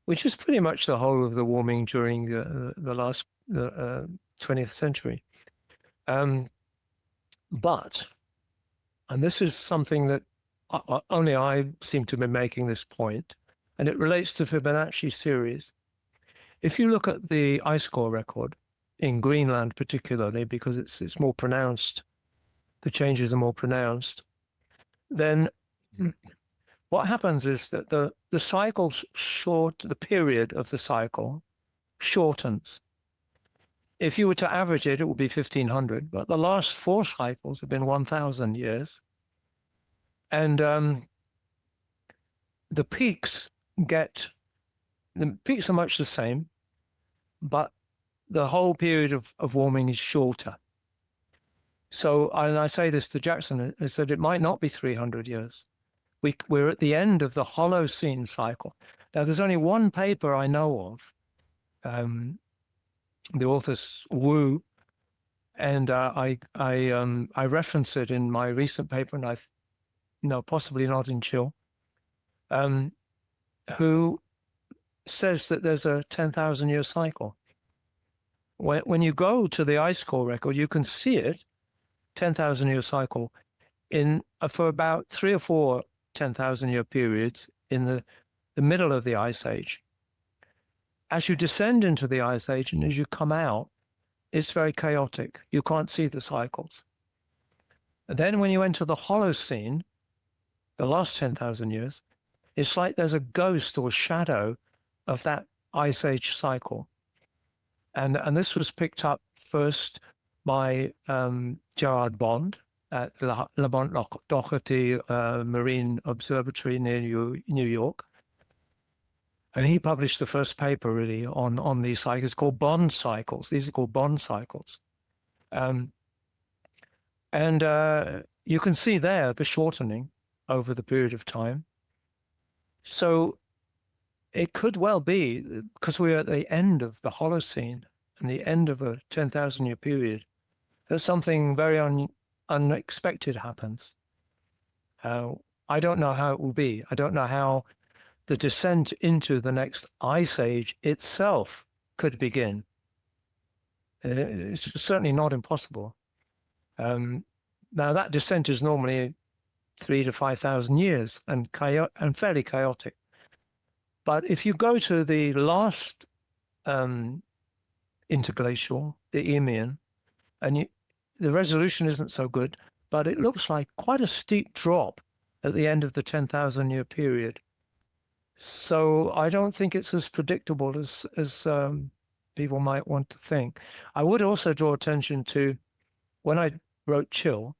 which is pretty much the whole of the warming during the last 20th century. But, and this is something that only I seem to be making this point, and it relates to Fibonacci series. If you look at the ice core record, in Greenland particularly, because it's more pronounced, the changes are more pronounced, then what happens is that the cycle's the period of the cycle shortens. If you were to average it, it would be 1500, but the last 4 cycles have been 1000 years. And the peaks are much the same, but the whole period of warming is shorter. So, and I say this to Jackson, is that it might not be 300 years. We're at the end of the Holocene cycle. Now, there's only one paper I know of. The author's Wu, and I reference it in my recent paper, and possibly not in Chill, who says that there's a 10,000-year cycle. When you go to the ice core record, you can see it, 10,000-year cycle, for about 3 or 4 10,000-year periods in the middle of the Ice Age. As you descend into the Ice Age and as you come out, it's very chaotic. You can't see the cycles. And then when you enter the Holocene, the last 10,000 years, it's like there's a ghost or shadow of that Ice Age cycle. And this was picked up first by Gerard Bond at Lamont Doherty Marine Observatory near New York. And he published the first paper really on these cycles. It's called Bond cycles. These are called Bond cycles. And you can see there the shortening over the period of time. So it could well be, because we're at the end of the Holocene and the end of a 10,000-year period, that something very unexpected happens. I don't know how it will be. I don't know how the descent into the next Ice Age itself could begin. It's certainly not impossible. Now, that descent is normally 3,000 to 5,000 years and fairly chaotic. But if you go to the last interglacial, the Eemian, and the resolution isn't so good, but it looks like quite a steep drop at the end of the 10,000-year period. So I don't think it's as predictable as people might want to think. I would also draw attention to, when I wrote Chill,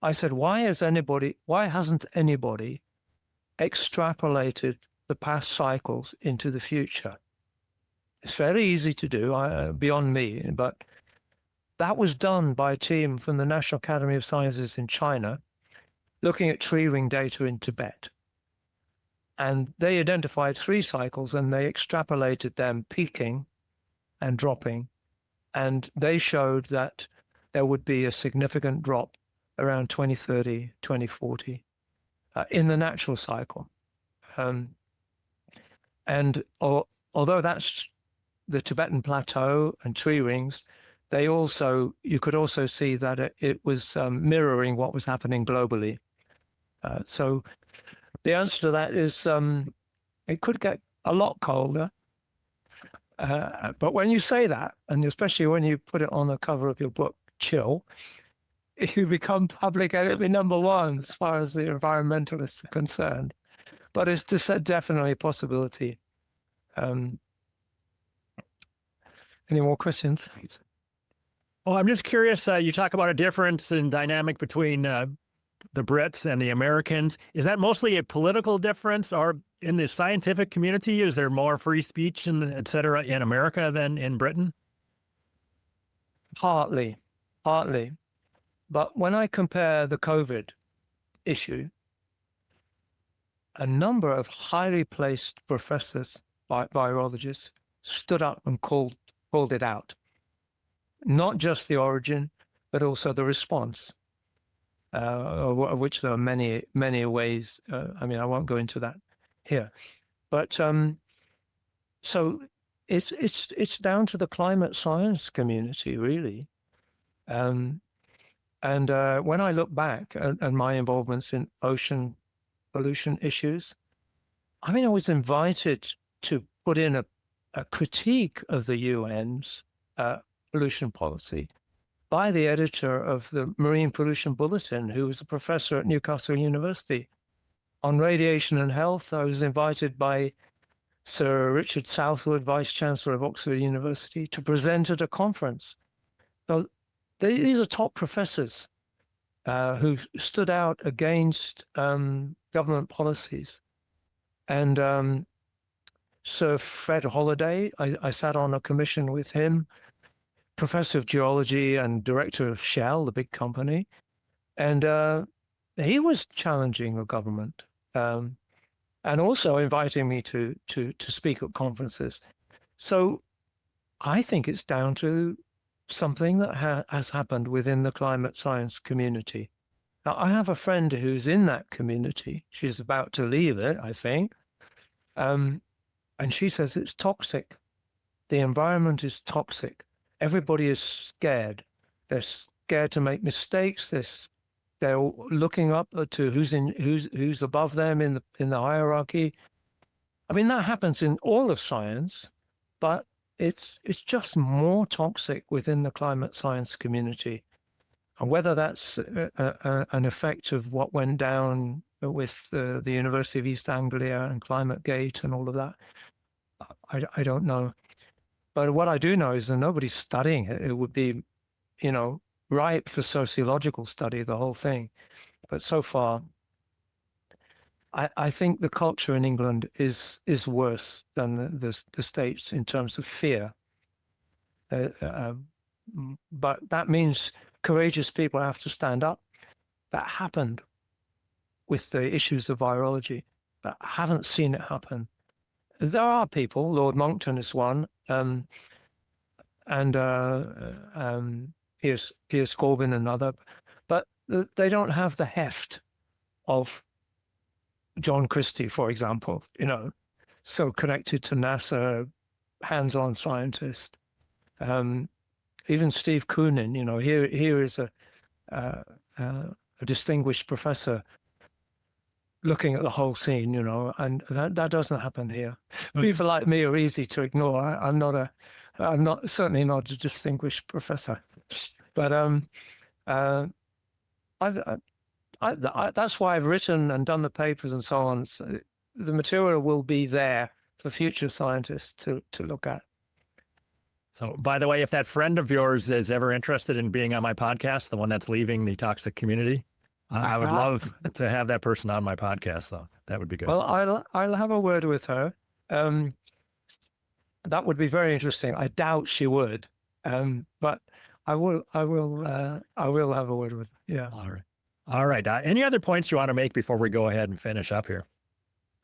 I said, why hasn't anybody extrapolated the past cycles into the future? It's fairly easy to do, beyond me, but that was done by a team from the National Academy of Sciences in China, looking at tree ring data in Tibet. And they identified 3 cycles and they extrapolated them peaking and dropping. And they showed that there would be a significant drop around 2030, 2040 in the natural cycle. And although that's the Tibetan plateau and tree rings, you could also see that it was mirroring what was happening globally. So the answer to that is it could get a lot colder. But when you say that, and especially when you put it on the cover of your book, Chill, you become public enemy number 1 as far as the environmentalists are concerned. But it's definitely a possibility. Any more questions? Well, I'm just curious, you talk about a difference in dynamic between the Brits and the Americans. Is that mostly a political difference, or in the scientific community, is there more free speech and et cetera in America than in Britain? Partly. But when I compare the COVID issue, a number of highly placed professors, virologists, stood up and called it out. Not just the origin, but also the response, of which there are many, many ways. I mean, I won't go into that here. But so it's down to the climate science community, really. And when I look back at my involvements in ocean pollution issues, I mean, I was invited to put in a critique of the UN's pollution policy by the editor of the Marine Pollution Bulletin, who was a professor at Newcastle University. On radiation and health, I was invited by Sir Richard Southwood, Vice Chancellor of Oxford University, to present at a conference. So these are top professors who stood out against government policies. And Sir Fred Holliday, I sat on a commission with him, professor of geology and director of Shell, the big company. And he was challenging the government and also inviting me to speak at conferences. So I think it's down to something that has happened within the climate science community. Now, I have a friend who's in that community. She's about to leave it, I think. And she says it's toxic. The environment is toxic. Everybody is scared. They're scared to make mistakes. They're looking up to who's above them in the hierarchy. I mean, that happens in all of science, but it's just more toxic within the climate science community. And whether that's an effect of what went down with the University of East Anglia and ClimateGate and all of that, I don't know. But what I do know is that nobody's studying it. It would be, ripe for sociological study, the whole thing. But so far, I think the culture in England is worse than the States in terms of fear. But that means courageous people have to stand up. That happened with the issues of virology, but I haven't seen it happen. There are people, Lord Monckton is one, and Piers Corbyn another, but they don't have the heft of John Christie, for example, so connected to NASA, hands-on scientist. Even Steve Koonin, here is a distinguished professor looking at the whole scene, and that doesn't happen here. People like me are easy to ignore. I'm certainly not a distinguished professor, but that's why I've written and done the papers and so on. So the material will be there for future scientists to look at. So, by the way, if that friend of yours is ever interested in being on my podcast, the one that's leaving the toxic community, I would love to have that person on my podcast, though. That would be good. Well, I'll have a word with her. That would be very interesting. I doubt she would, but I will have a word with her. Yeah. All right. Any other points you want to make before we go ahead and finish up here?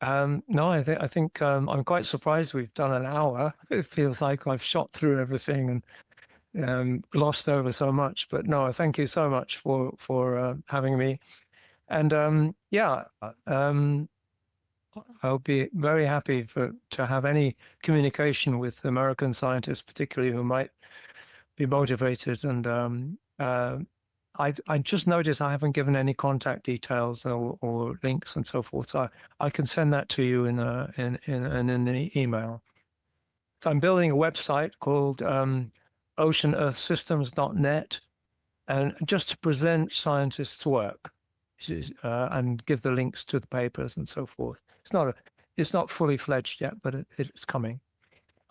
No, I think I'm quite surprised we've done an hour. It feels like I've shot through everything and glossed over so much. But no, thank you so much for having me. And I'll be very happy to have any communication with American scientists, particularly who might be motivated. And I just noticed I haven't given any contact details or links and so forth. So I can send that to you in the email. So I'm building a website called oceanearthsystems.net, and just to present scientists' work and give the links to the papers and so forth. It's not fully fledged yet, but it's coming.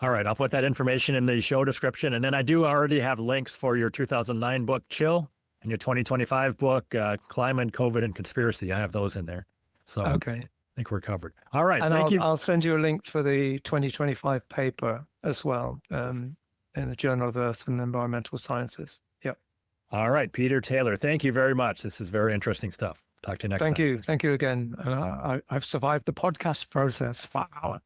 All right, I'll put that information in the show description, and then I do already have links for your 2009 book, Chill, and your 2025 book, Climate, COVID, and Conspiracy. I have those in there. So okay. I think we're covered. All right, and thank you. I'll send you a link for the 2025 paper as well in the Journal of Earth and Environmental Sciences. Yep. All right, Peter Taylor, thank you very much. This is very interesting stuff. Talk to you next time. Thank you. Thank you again. I've survived the podcast process. Wow.